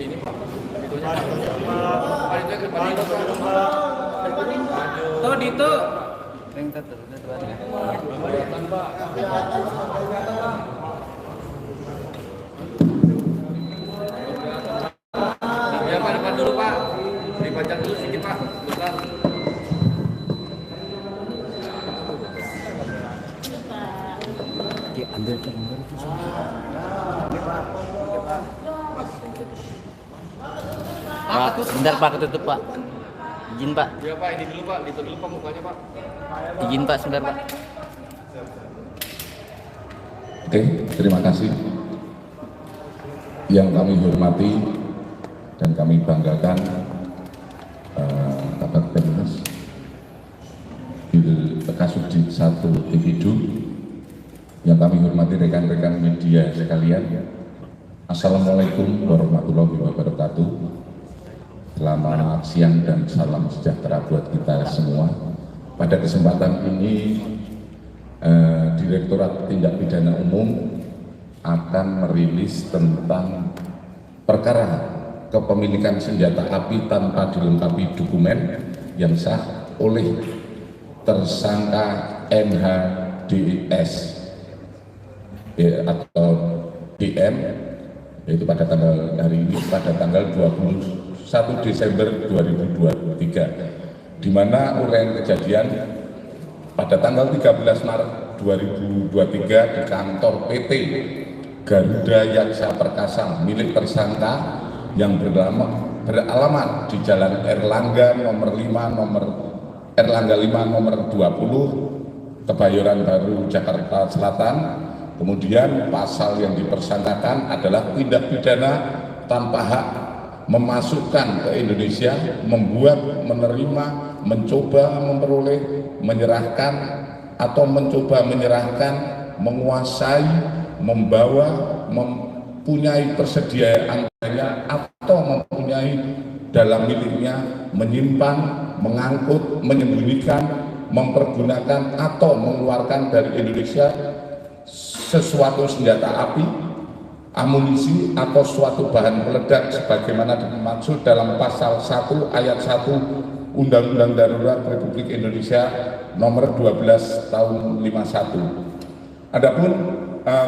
sini Pak. Itunya Pak. Itu ke depan itu Pak. Tuh Dito. Ringkat terus kelihatan Pak. Ya Pak, depan dulu Pak. Dipanjang dulu sedikit Pak. Bentar. Ambil gambar itu Pak, bentar Pak, ketutup Pak. Izin Pak. Ya Pak, ini dulu Pak, itu dulu Pak mukanya Pak. Izin Pak, sebentar Pak. Oke, terima kasih. Yang kami hormati dan kami banggakan Kabupaten Pemdas di Kasubdit 1 Individu, yang kami hormati rekan-rekan media sekalian. Assalamualaikum warahmatullahi wabarakatuh. Selamat siang dan salam sejahtera buat kita semua. Pada kesempatan ini Direktorat Tindak Pidana Umum akan merilis tentang perkara kepemilikan senjata api tanpa dilengkapi dokumen yang sah oleh tersangka NHDS atau DM, yaitu pada tanggal hari ini, pada tanggal 21 Desember 2023, di mana uraian kejadian pada tanggal 13 Maret 2023 di kantor PT Garuda Yaksa Perkasa milik tersangka yang beralamat di Jalan Erlangga nomor 5 nomor 20 Kebayoran Baru Jakarta Selatan. Kemudian pasal yang dipersangkakan adalah tindak pidana tanpa hak memasukkan ke Indonesia, membuat, menerima, mencoba memperoleh, menyerahkan atau mencoba menyerahkan, menguasai, membawa, mempunyai persediaan atau mempunyai dalam miliknya, menyimpan, mengangkut, menyembunyikan, mempergunakan atau mengeluarkan dari Indonesia sesuatu senjata api, amunisi atau suatu bahan peledak sebagaimana dimaksud dalam pasal 1 ayat 1 Undang-Undang Darurat Republik Indonesia nomor 12 tahun 51. Adapun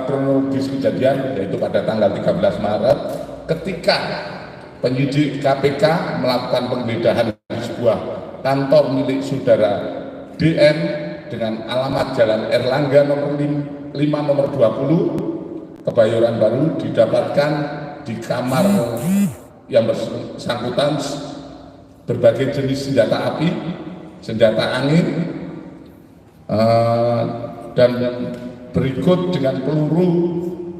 kronologis kejadian yaitu pada tanggal 13 Maret ketika penyidik KPK melakukan penggeledahan di sebuah kantor milik saudara DM dengan alamat Jalan Erlangga nomor 5 nomor 20 Kebayoran Baru, didapatkan di kamar yang bersangkutan berbagai jenis senjata api, senjata angin, dan berikut dengan peluru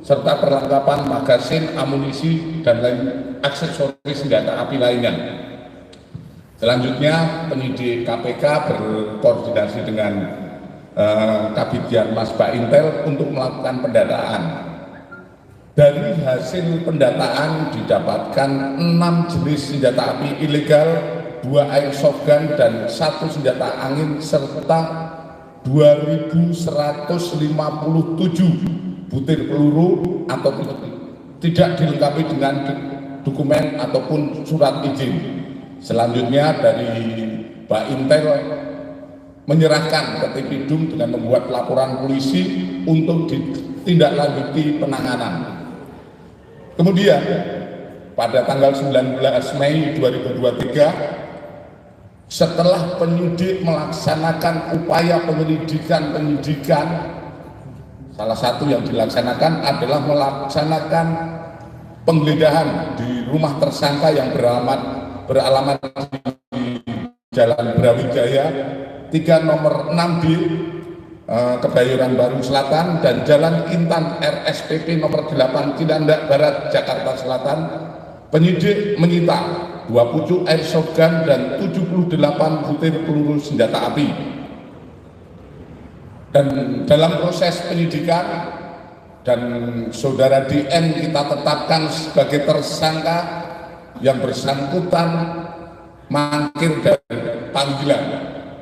serta perlengkapan magasin, amunisi, dan lain aksesoris senjata api lainnya. Selanjutnya penyidik KPK berkoordinasi dengan Kabitian Mas Baintel untuk melakukan pendataan. Dari hasil pendataan didapatkan 6 jenis senjata api ilegal, 2 airsoft gun dan 1 senjata angin serta 2.157 butir peluru atau tidak dilengkapi dengan dokumen ataupun surat izin. Selanjutnya dari Pak Intel menyerahkan ke Tipidum dengan membuat laporan polisi untuk ditindaklanjuti penanganan. Kemudian pada tanggal 19 Mei 2023 setelah penyidik melaksanakan upaya penyidikan, salah satu yang dilaksanakan adalah melaksanakan penggeledahan di rumah tersangka yang beralamat di Jalan Brawijaya 3 nomor 6 di Kebayoran Baru Selatan dan Jalan Intan RSPP nomor 8 Cilandak Barat Jakarta Selatan. Penyidik menyita 2 pucuk airsoft gun dan 78 butir peluru senjata api. Dan dalam proses penyidikan dan saudara DM kita tetapkan sebagai tersangka yang bersangkutan mangkir dari panggilan.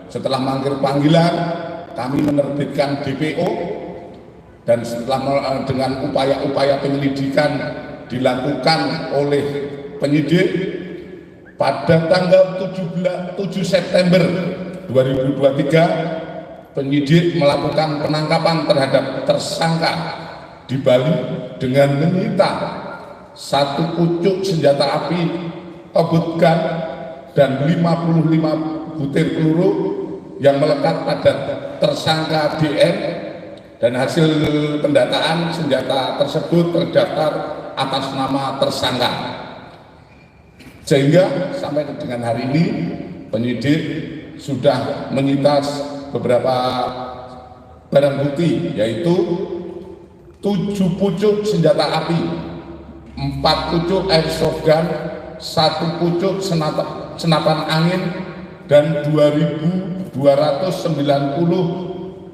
Setelah mangkir panggilan, kami menerbitkan DPO dan setelah dengan upaya-upaya penyelidikan dilakukan oleh penyidik pada tanggal 7 September 2023 penyidik melakukan penangkapan terhadap tersangka di Bali dengan menyita 1 pucuk senjata api obot gun dan 55 butir peluru yang melekat pada tersangka DN, dan hasil pendataan senjata tersebut terdaftar atas nama tersangka. Sehingga sampai dengan hari ini penyidik sudah menyita beberapa barang bukti, yaitu 7 pucuk senjata api, 4 pucuk airsoft gun, 1 pucuk senapan angin, dan 2.290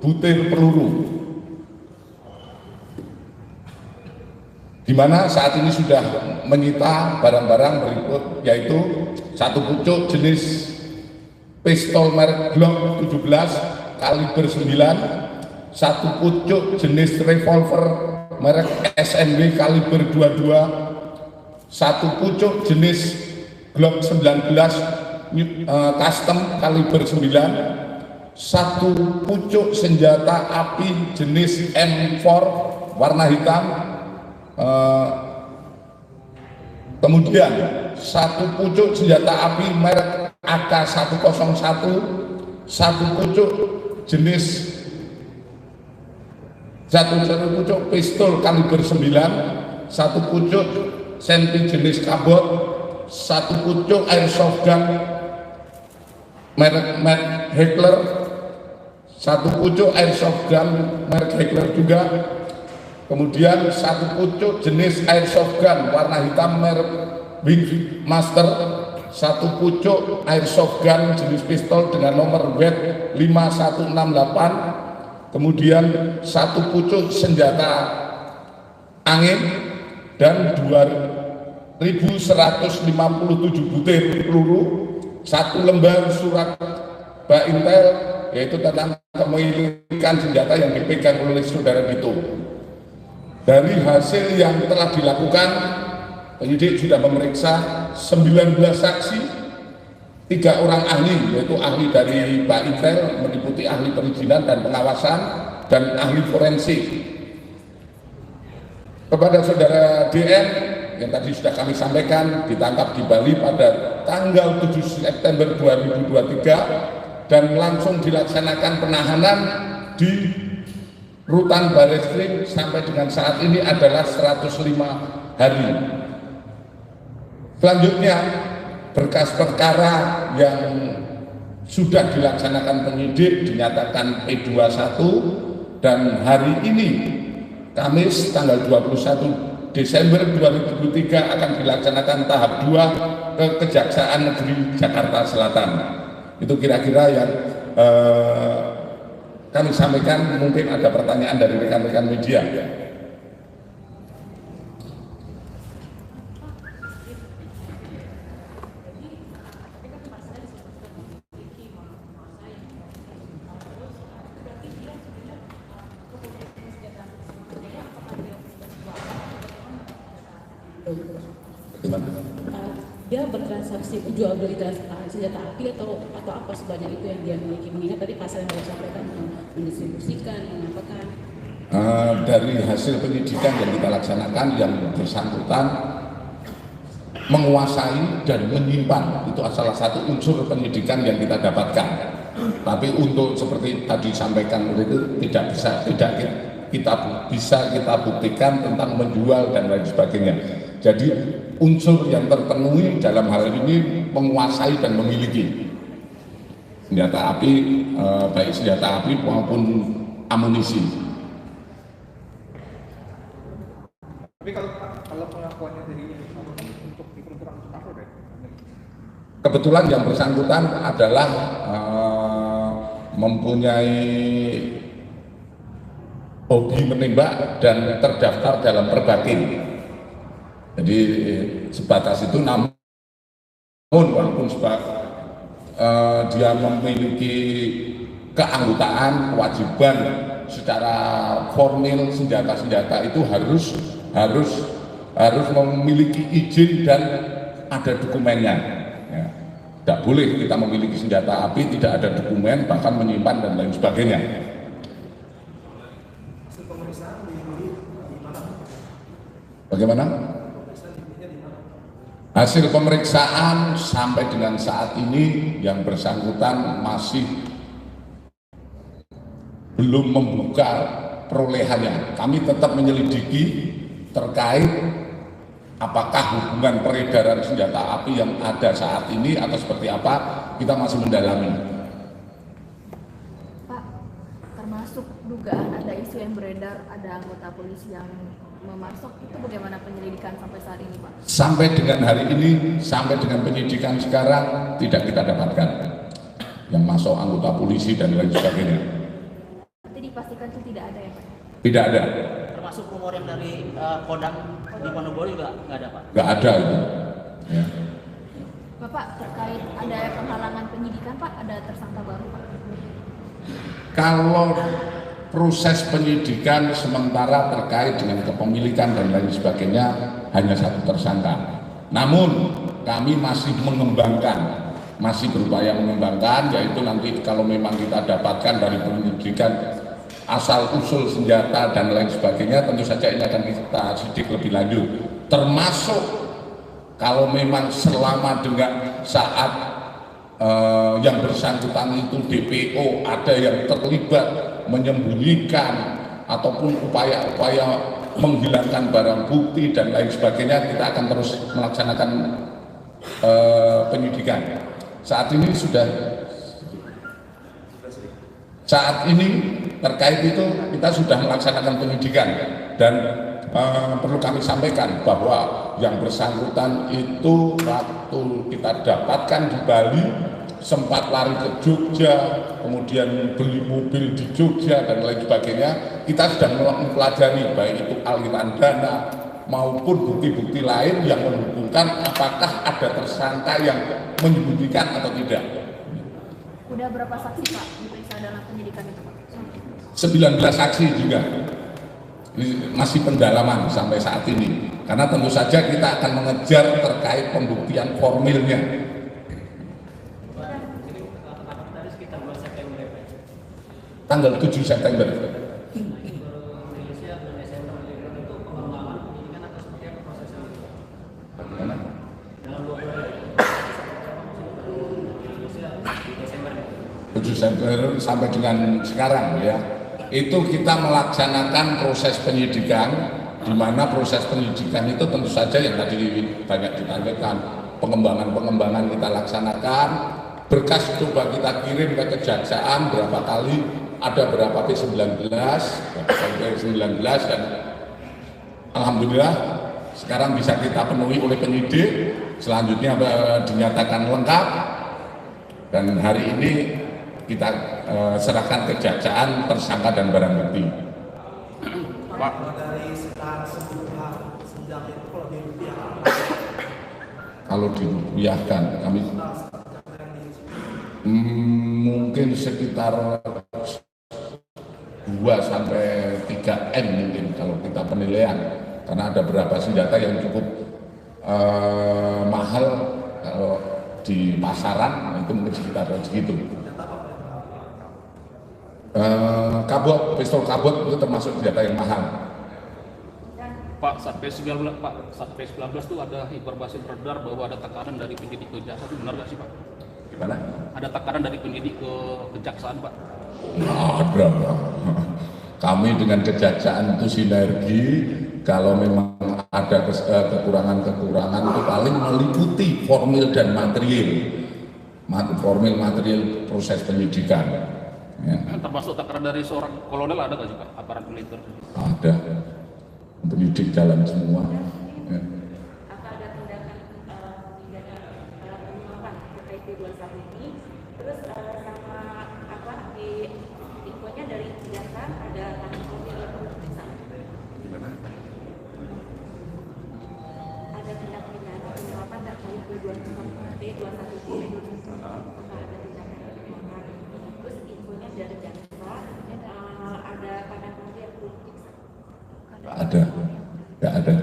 butir peluru, di mana saat ini sudah menyita barang-barang berikut, yaitu 1 pucuk jenis pistol merek Glock 17 kaliber 9, 1 pucuk jenis revolver merek SMB kaliber 22, 1 pucuk jenis Glock 19 custom kaliber 9, 1 pucuk senjata api jenis M4 warna hitam, kemudian 1 pucuk senjata api merek AK-101, 1 pucuk jenis 1 pucuk pistol kaliber 9, 1 pucuk senti jenis kabot, 1 pucuk airsoft gun merek Heckler, 1 pucuk airsoft gun merek Heckler juga, kemudian 1 pucuk jenis airsoft gun warna hitam merek Wingmaster, 1 pucuk airsoft gun jenis pistol dengan nomor WET 5168, kemudian 1 pucuk senjata angin dan 2.157 butir peluru, 1 lembar surat Baintel, yaitu tentang kepemilikan senjata yang dipegang oleh saudara Dito. Dari hasil yang telah dilakukan, penyidik sudah memeriksa 19 saksi, 3 orang ahli, yaitu ahli dari Baintel meliputi ahli perizinan dan pengawasan dan ahli forensik. Kepada saudara DN yang tadi sudah kami sampaikan, ditangkap di Bali pada tanggal 7 September 2023 dan langsung dilaksanakan penahanan di Rutan Barreskrim sampai dengan saat ini adalah 105 hari. Selanjutnya, berkas perkara yang sudah dilaksanakan penyidik dinyatakan P21, dan hari ini Kamis tanggal 21 Desember 2023 akan dilaksanakan tahap 2 ke Kejaksaan Negeri Jakarta Selatan. Itu kira-kira yang kami sampaikan. Mungkin ada pertanyaan dari rekan-rekan media. Dia bertransaksi jual beli senjata api atau apa sebanyak itu yang dia miliki, mengingat tadi pasal yang saya sampaikan mendistribusikan, mengapakan. Dari hasil penyidikan yang kita laksanakan, yang bersangkutan menguasai dan menyimpan, itu salah satu unsur penyidikan yang kita dapatkan. Tapi untuk seperti tadi disampaikan itu tidak bisa kita buktikan tentang menjual dan lain sebagainya. Jadi unsur yang terpenuhi dalam hal ini menguasai dan memiliki senjata api, baik senjata api maupun amunisi. Tapi kalau pengakuannya dari untuk diperuntukkan untuk apa, deh? Kebetulan yang bersangkutan adalah mempunyai hobi menembak dan terdaftar dalam Perbakin. Jadi sebatas itu, namun walaupun dia memiliki keanggotaan, kewajiban secara formil senjata-senjata itu harus memiliki izin dan ada dokumennya. Ya. Tidak boleh kita memiliki senjata api, tidak ada dokumen, bahkan menyimpan dan lain sebagainya. Bagaimana? Hasil pemeriksaan sampai dengan saat ini yang bersangkutan masih belum membuka perolehannya. Kami tetap menyelidiki terkait apakah hubungan peredaran senjata api yang ada saat ini atau seperti apa, kita masih mendalami. Pak, termasuk dugaan ada isu yang beredar, ada anggota polisi yang memasuk, itu bagaimana penyelidikan sampai saat ini, Pak? Sampai dengan hari ini, sampai dengan penyidikan sekarang, tidak kita dapatkan yang masuk anggota polisi dan lain sebagainya. Nanti dipastikan itu tidak ada ya, Pak? Tidak ada. Termasuk rumor yang dari Kodam di Manokwari juga nggak ada, Pak? Nggak ada itu. Ya. Bapak, terkait ada penghalangan penyidikan, Pak, ada tersangka baru, Pak? Kalau proses penyidikan sementara terkait dengan kepemilikan dan lain sebagainya hanya satu tersangka. Namun kami masih mengembangkan, masih berupaya mengembangkan, yaitu nanti kalau memang kita dapatkan dari penyidikan asal usul senjata dan lain sebagainya, tentu saja ini akan kita sidik lebih lanjut. Termasuk kalau memang selama dengan saat yang bersangkutan itu DPO ada yang terlibat menyembunyikan ataupun upaya-upaya menghilangkan barang bukti dan lain sebagainya, kita akan terus melaksanakan penyidikan. Saat ini terkait itu kita sudah melaksanakan penyidikan dan perlu kami sampaikan bahwa yang bersangkutan itu waktu kita dapatkan di Bali sempat lari ke Jogja, kemudian beli mobil di Jogja dan lain sebagainya. Kita sudah mempelajari baik itu aliran dana maupun bukti-bukti lain yang menghubungkan apakah ada tersangka yang menyembunyikan atau tidak. Udah berapa saksi, Pak, diperiksa dalam penyidikan itu, Pak? 19 saksi juga. Ini masih pendalaman sampai saat ini, karena tentu saja kita akan mengejar terkait pembuktian formilnya. Tanggal 7 September. September sampai dengan sekarang ya, itu kita melaksanakan proses penyidikan, di mana proses penyidikan itu tentu saja yang tadi banyak ditanyakan, pengembangan kita laksanakan, berkas coba kita kirim ke kejaksaan berapa kali, ada berapa P19 dan alhamdulillah sekarang bisa kita penuhi oleh penyidik, selanjutnya dinyatakan lengkap dan hari ini kita serahkan kejaksaan tersangka dan barang bukti. Pak, dari sekitar 10 senjata itu kalau dirupiahkan kami mungkin sekitar 2 sampai 3 M mungkin kalau kita penilaian, karena ada beberapa senjata yang cukup mahal kalau di pasaran, itu mungkin sekitar segitu. Kabot, pistol kabot itu termasuk senjata yang mahal. Pak, Satpes 19 itu ada informasi beredar bahwa ada tekanan dari penyidik ke jaksa, itu benar nggak sih, Pak? Gimana? Ada tekanan dari penyidik ke kejaksaan, Pak? Ada. Kami dengan kejaksaan itu sinergi. Kalau memang ada kekurangan-kekurangan itu paling meliputi formil dan material proses penyidikan. Ya. Termasuk tekanan dari seorang kolonel ada nggak sih, Pak? Aparat militer? Ada. Penyidik jalan semua. Ya. Apa ada tindakan pidana penyuapan terkait D21 ini? Terus sama apa di infonya dari kejaksaan ada tangan formil pemeriksaan. Gimana? Ada tindak pidana penyuapan terkait D21 ini. Apakah ada tindakan penyuapan? Terus infonya dari jaksa ada tangan formil pemeriksaan. Nggak ada.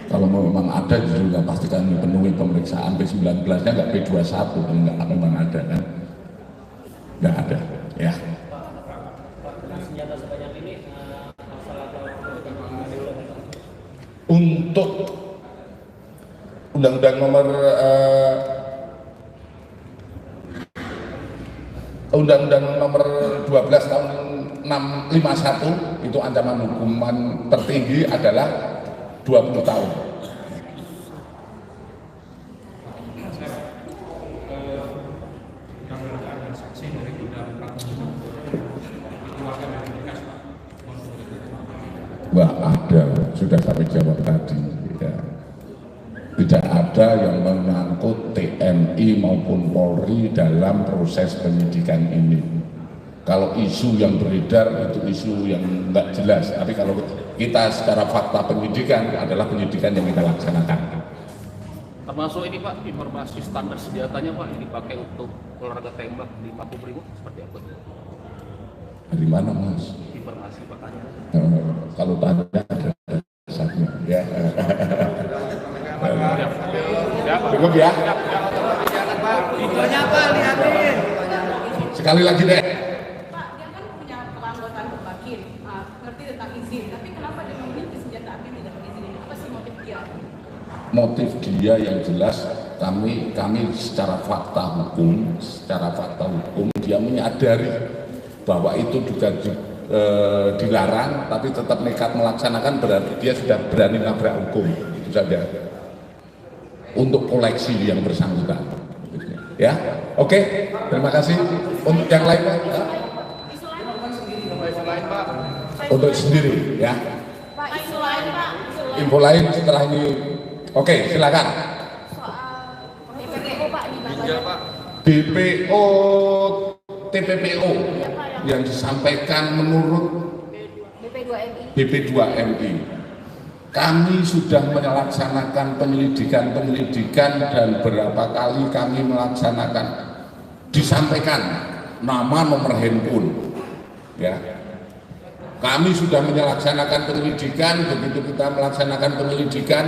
Kalau memang ada, juga pasti kami penuhi pemeriksaan. pemeriksaan P19-nya nggak P21, nggak memang ada kan? Nggak ada, ya. Untuk Undang-Undang nomor Undang-Undang nomor 12 tahun 651 itu ancaman hukuman tertinggi adalah 20 tahun. Wah, ada, sudah kami jawab tadi ya. Tidak ada yang menyangkut TNI maupun Polri dalam proses penyidikan ini. Kalau isu yang beredar itu isu yang nggak jelas, tapi kalau kita secara fakta penyidikan adalah penyidikan yang kita laksanakan. Termasuk ini Pak, informasi standar senjatanya Pak yang dipakai untuk olahraga tembak di Makobrimob seperti apa? Dari mana Mas? Informasi Pak tanya. Kalau tanya ada dasarnya ya. Cukup ya. Videonya Pak, lihatin. Sekali lagi deh. Pak, dia kan punya keanggotaan berbakir, ngerti tentang izin, tapi kenapa dia memiliki senjata api yang tidak berizin? Apa sih motif dia? Motif dia yang jelas kami secara fakta hukum dia menyadari bahwa itu juga dilarang, tapi tetap nekat melaksanakan, berarti dia sudah berani nabrak hukum. Itu saja. Untuk koleksi yang bersangkutan. Ya, oke. Terima kasih. Untuk yang lain, untuk sendiri, ya. Pak, isu lain Pak. Info lain setelah ini. Oke, silakan. Soal DPO Pak di mana? DPO TPPO yang disampaikan menurut BP2MI. Kami sudah melaksanakan penyelidikan dan berapa kali kami melaksanakan, disampaikan nama, nomor handphone, ya. Kami sudah melaksanakan penyelidikan, begitu kita melaksanakan penyelidikan